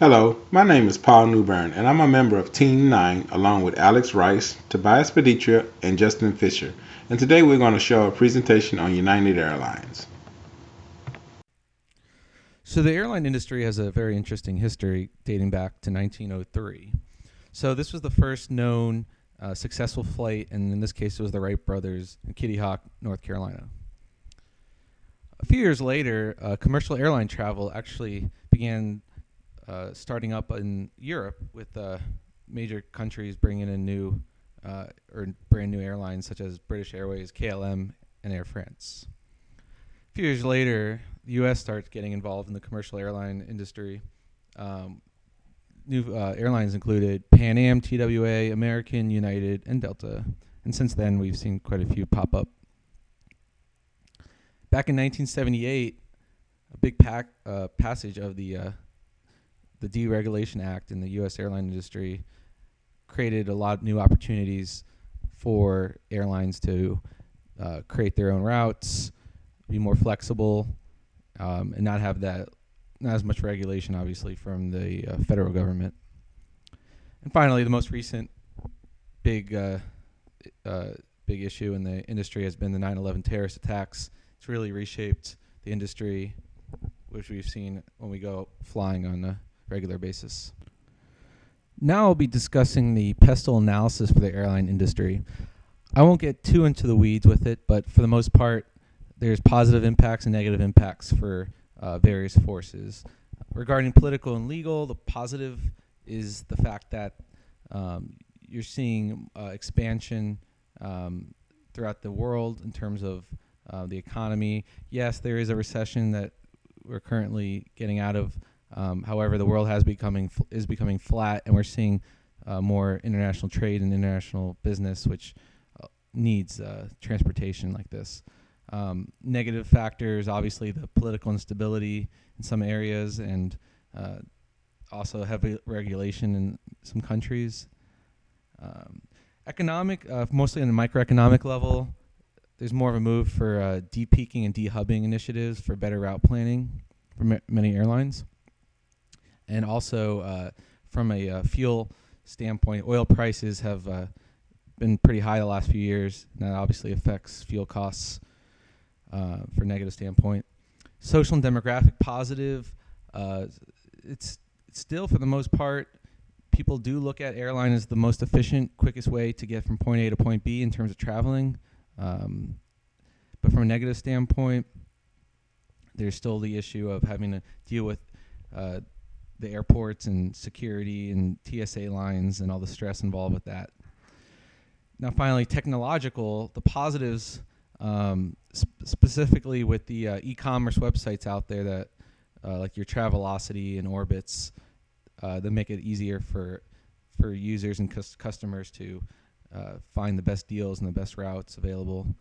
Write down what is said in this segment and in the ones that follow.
Hello, my name is Paul Newbern, and I'm a member of Team 9 along with Alex Rice, Tobias Paditra, and Justin Fisher. And today we're going to show a presentation on United Airlines. So the airline industry has a very interesting history dating back to 1903. So this was the first known successful flight, and in this case it was the Wright brothers in Kitty Hawk, North Carolina. A few years later, commercial airline travel actually began starting up in Europe with major countries bringing in new or brand new airlines such as British Airways, KLM, and Air France. A few years later, the U.S. starts getting involved in the commercial airline industry. New airlines included Pan Am, TWA, American, United, and Delta. And since then, we've seen quite a few pop up. Back in 1978, a big passage of the Deregulation Act in the U.S. airline industry created a lot of new opportunities for airlines to create their own routes, be more flexible, and not as much regulation, obviously, from the federal government. And finally, the most recent big issue in the industry has been the 9/11 terrorist attacks. It's really reshaped the industry, which we've seen when we go flying on a regular basis. Now I'll be discussing the pestle analysis for the airline industry. I won't get too into the weeds with it, but for the most part, there's positive impacts and negative impacts for various forces. Regarding political and legal, the positive is the fact that you're seeing expansion throughout the world in terms of the economy. Yes, there is a recession that we're currently getting out of. However, the world is becoming flat, and we're seeing more international trade and international business, which needs transportation like this. Negative factors, obviously, the political instability in some areas, and also heavy regulation in some countries. Economic, mostly on the microeconomic level, there's more of a move for de-peaking and de-hubbing initiatives for better route planning for many airlines. And also, from a fuel standpoint, oil prices have been pretty high the last few years, and that obviously affects fuel costs for negative standpoint. Social and demographic positive, it's still, for the most part, people do look at airline as the most efficient, quickest way to get from point A to point B in terms of traveling. But from a negative standpoint, there's still the issue of having to deal with the airports and security and TSA lines and all the stress involved with that. Now, finally, technological, the positives, specifically with the e-commerce websites out there that, like your Travelocity and Orbitz, that make it easier for users and customers to find the best deals and the best routes available.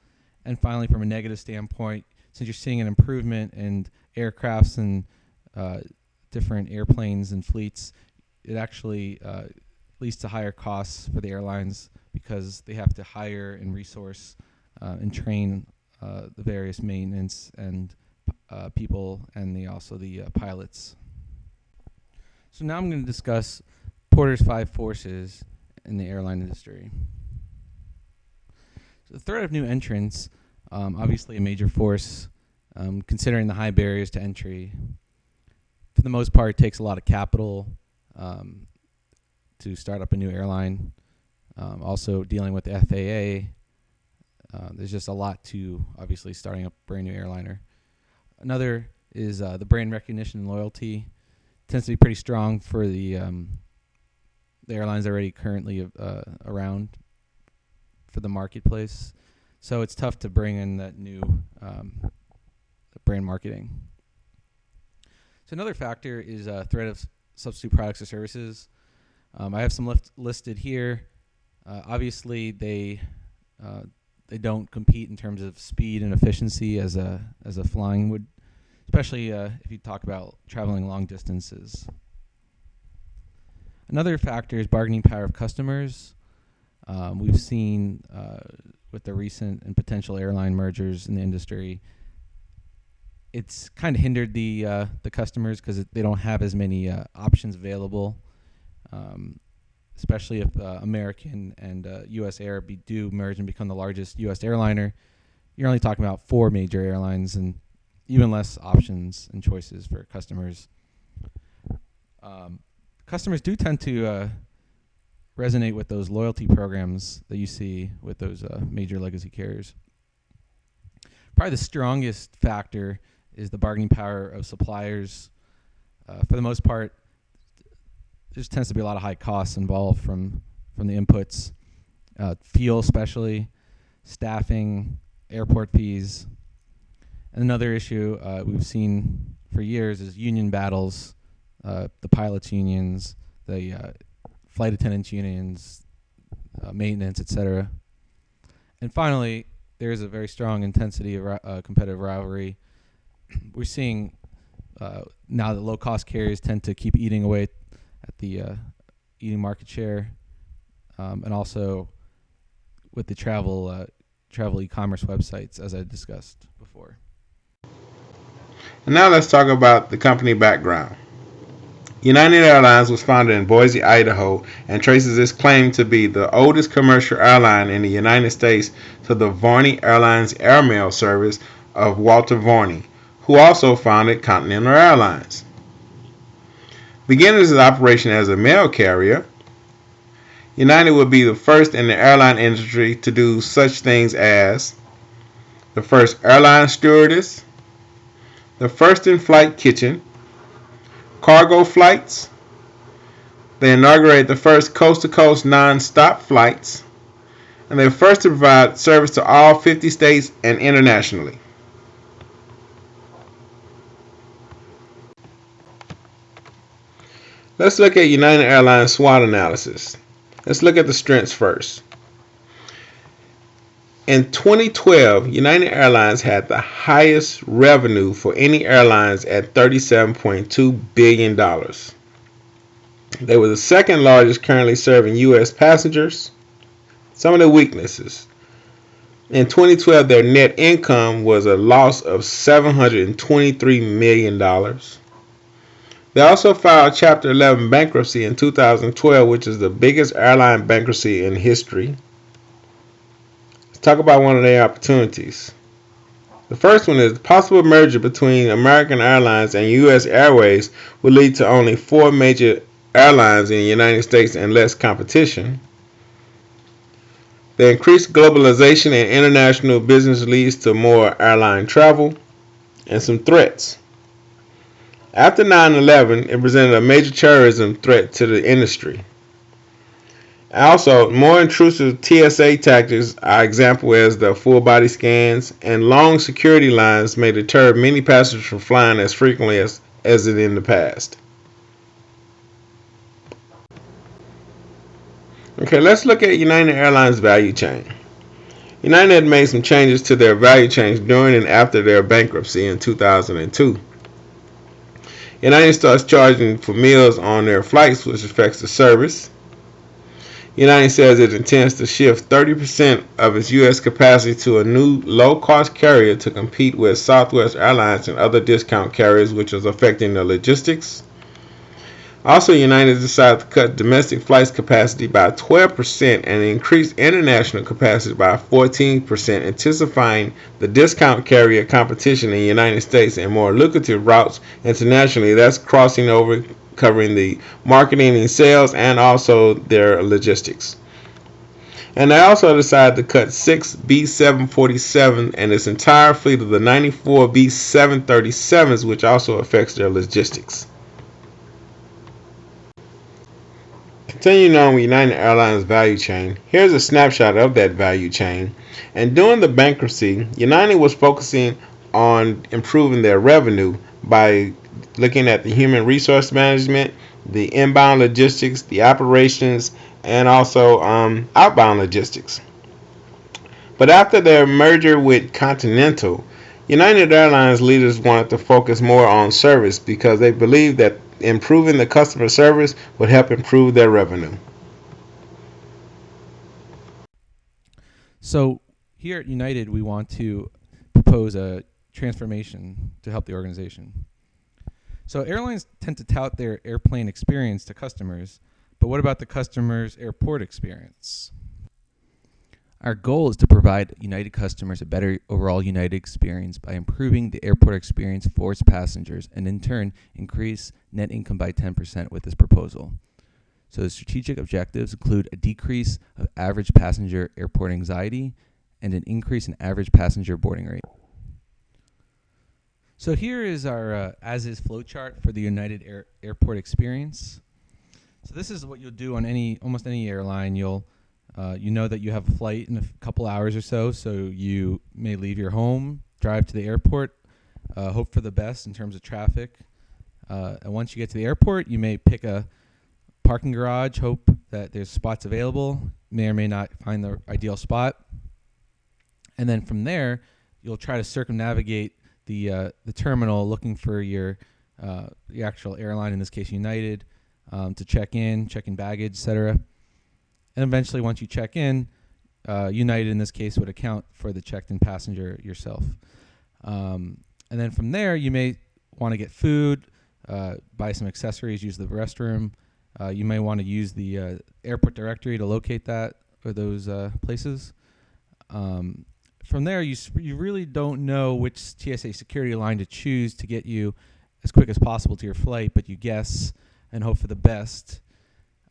And finally, from a negative standpoint, since you're seeing an improvement in aircrafts and different airplanes and fleets, it actually leads to higher costs for the airlines because they have to hire and resource and train the various maintenance and people and also the pilots. So now I'm going to discuss Porter's 5 forces in the airline industry. So the threat of new entrants, obviously a major force, considering the high barriers to entry. For the most part, it takes a lot of capital to start up a new airline. Also dealing with the FAA, there's just a lot to obviously starting up a brand new airliner. Another is the brand recognition and loyalty. Tends to be pretty strong for the airlines already currently around for the marketplace. So it's tough to bring in that new brand marketing. So another factor is threat of substitute products or services. I have some listed here. Obviously, they don't compete in terms of speed and efficiency as a flying would, especially if you talk about traveling long distances. Another factor is bargaining power of customers. We've seen with the recent and potential airline mergers in the industry, it's kind of hindered the customers because they don't have as many options available. Especially if American and U.S. Air do merge and become the largest U.S. airliner, you're only talking about 4 major airlines and even less options and choices for customers. Customers do tend to resonate with those loyalty programs that you see with those major legacy carriers. Probably the strongest factor is the bargaining power of suppliers. For the most part, there tends to be a lot of high costs involved from the inputs, fuel especially, staffing, airport fees. And another issue we've seen for years is union battles, the pilots unions, the flight attendants unions, maintenance, etc. And finally, there is a very strong intensity of competitive rivalry. We're seeing now that low-cost carriers tend to keep eating away at the eating market share, and also with the travel e-commerce websites, as I discussed before. And now let's talk about the company background. United Airlines was founded in Boise, Idaho, and traces its claim to be the oldest commercial airline in the United States to the Vorney Airlines airmail service of Walter Vorney, who also founded Continental Airlines. Beginning its operation as a mail carrier, United would be the first in the airline industry to do such things as the first airline stewardess, the first in-flight kitchen, cargo flights. They inaugurated the first coast-to-coast non-stop flights, and they were first to provide service to all 50 states and internationally. Let's look at United Airlines SWOT analysis. Let's look at the strengths first. In 2012, United Airlines had the highest revenue for any airlines at $37.2 billion. They were the second largest currently serving U.S. passengers. Some of the weaknesses. In 2012, their net income was a loss of $723 million. They also filed Chapter 11 bankruptcy in 2012, which is the biggest airline bankruptcy in history. Let's talk about one of their opportunities. The first one is the possible merger between American Airlines and U.S. Airways will lead to only 4 major airlines in the United States and less competition. The increased globalization and international business leads to more airline travel. And some threats. After 9/11, it presented a major terrorism threat to the industry. Also, more intrusive TSA tactics are example as the full body scans, and long security lines may deter many passengers from flying as frequently as it in the past. Okay, let's look at United Airlines value chain. United had made some changes to their value chain during and after their bankruptcy in 2002. United starts charging for meals on their flights, which affects the service. United says it intends to shift 30% of its U.S. capacity to a new low-cost carrier to compete with Southwest Airlines and other discount carriers, which is affecting the logistics. Also, United decided to cut domestic flights capacity by 12% and increase international capacity by 14%, intensifying the discount carrier competition in the United States and more lucrative routes internationally. That's crossing over, covering the marketing and sales and also their logistics. And they also decided to cut 6 B747 and its entire fleet of the 94 B737s, which also affects their logistics. Continuing on with United Airlines value chain, here's a snapshot of that value chain. And during the bankruptcy, United was focusing on improving their revenue by looking at the human resource management, the inbound logistics, the operations, and also outbound logistics. But after their merger with Continental, United Airlines leaders wanted to focus more on service because they believed that improving the customer service would help improve their revenue. So here at United, we want to propose a transformation to help the organization. So airlines tend to tout their airplane experience to customers, but what about the customer's airport experience? Our goal is to provide United customers a better overall United experience by improving the airport experience for its passengers and in turn increase net income by 10% with this proposal. So the strategic objectives include a decrease of average passenger airport anxiety and an increase in average passenger boarding rate. So here is our as-is flowchart for the United Airport experience. So this is what you'll do on almost any airline. You know that you have a flight in a couple hours or so you may leave your home, drive to the airport, hope for the best in terms of traffic. And once you get to the airport, you may pick a parking garage, hope that there's spots available, may or may not find the ideal spot. And then from there, you'll try to circumnavigate the terminal looking for your actual airline, in this case United, to check in baggage, etc. And eventually, once you check in, United in this case would account for the checked-in passenger yourself. And then from there, you may want to get food, buy some accessories, use the restroom. You may want to use the airport directory to locate that or those places. From there, you really don't know which TSA security line to choose to get you as quick as possible to your flight, but you guess and hope for the best.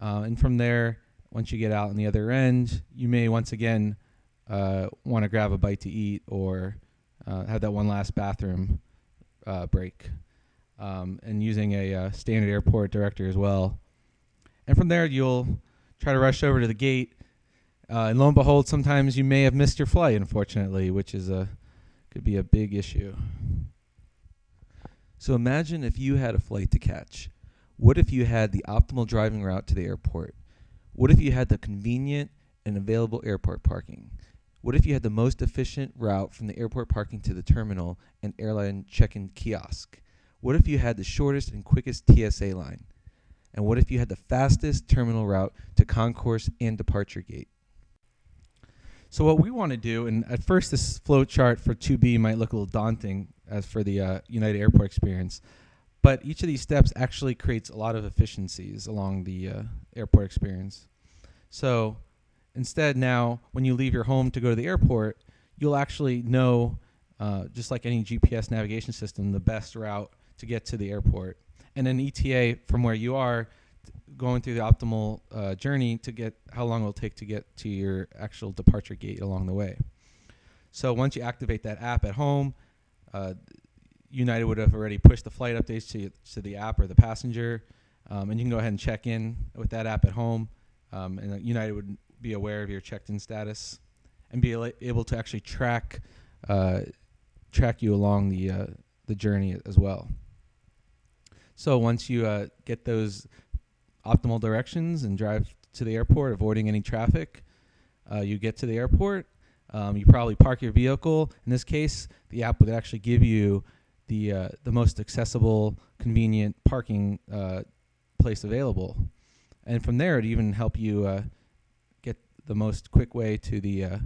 And from there, once you get out on the other end, you may once again want to grab a bite to eat or have that one last bathroom break. And using a standard airport directory as well. And from there, you'll try to rush over to the gate. And lo and behold, sometimes you may have missed your flight, unfortunately, which is could be a big issue. So imagine if you had a flight to catch. What if you had the optimal driving route to the airport? What if you had the convenient and available airport parking? What if you had the most efficient route from the airport parking to the terminal and airline check-in kiosk? What if you had the shortest and quickest TSA line? And what if you had the fastest terminal route to concourse and departure gate? So what we want to do, and at first this flow chart for 2B might look a little daunting as for the United Airport experience, but each of these steps actually creates a lot of efficiencies along the airport experience. So instead now, when you leave your home to go to the airport, you'll actually know, just like any GPS navigation system, the best route to get to the airport. And an ETA from where you are, going through the optimal journey to get how long it will take to get to your actual departure gate along the way. So once you activate that app at home, United would have already pushed the flight updates to the app or the passenger, and you can go ahead and check in with that app at home, and United would be aware of your checked-in status and be able to actually track you along the journey as well. So once you get those optimal directions and drive to the airport, avoiding any traffic, you get to the airport. You probably park your vehicle. In this case, the app would actually give you the most accessible, convenient parking place available, and from there, it'd even help you get the most quick way to the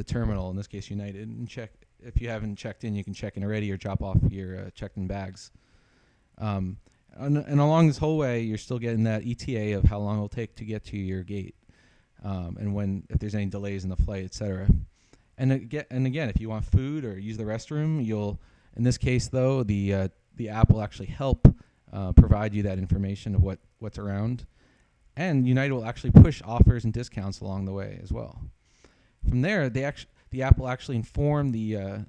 terminal. In this case, United, and check if you haven't checked in, you can check in already or drop off your checked-in bags. And along this whole way, you're still getting that ETA of how long it'll take to get to your gate, and if there's any delays in the flight, etc. And again, if you want food or use the restroom, in this case though, the app will actually help provide you that information of what's around, and United will actually push offers and discounts along the way as well. From there, the app will actually inform the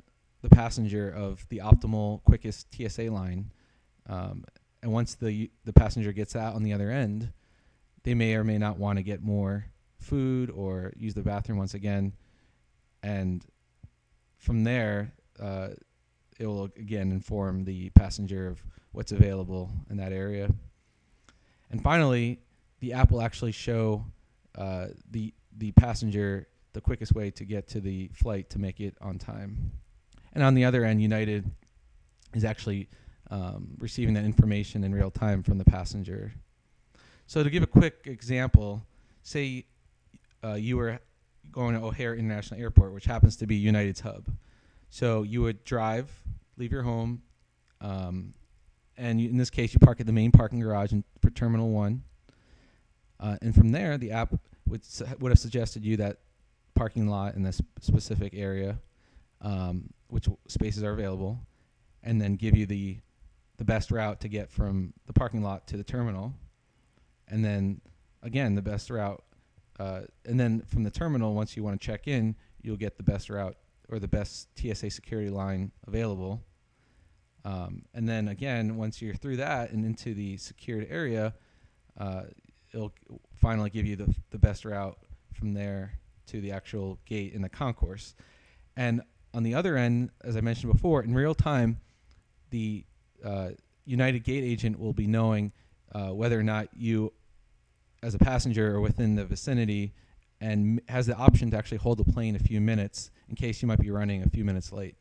passenger of the optimal, quickest TSA line. And once the passenger gets out on the other end, they may or may not want to get more food or use the bathroom once again. And from there, it will again inform the passenger of what's available in that area. And finally, the app will actually show the passenger the quickest way to get to the flight to make it on time. And on the other end, United is actually receiving that information in real time from the passenger. So to give a quick example, say you were going to O'Hare International Airport, which happens to be United's hub. So you would leave your home, and in this case, you park at the main parking garage for Terminal 1. And from there, the app would have suggested you that parking lot in this specific area, which spaces are available, and then give you the best route to get from the parking lot to the terminal. And then, again, the best route. And then from the terminal, once you want to check in, you'll get the best route or the best TSA security line available. And then, again, once you're through that and into the secured area, it'll finally give you the best route from there to the actual gate in the concourse. And on the other end, as I mentioned before, in real time, the United Gate agent will be knowing whether or not you, as a passenger, are within the vicinity, and has the option to actually hold the plane a few minutes in case you might be running a few minutes late.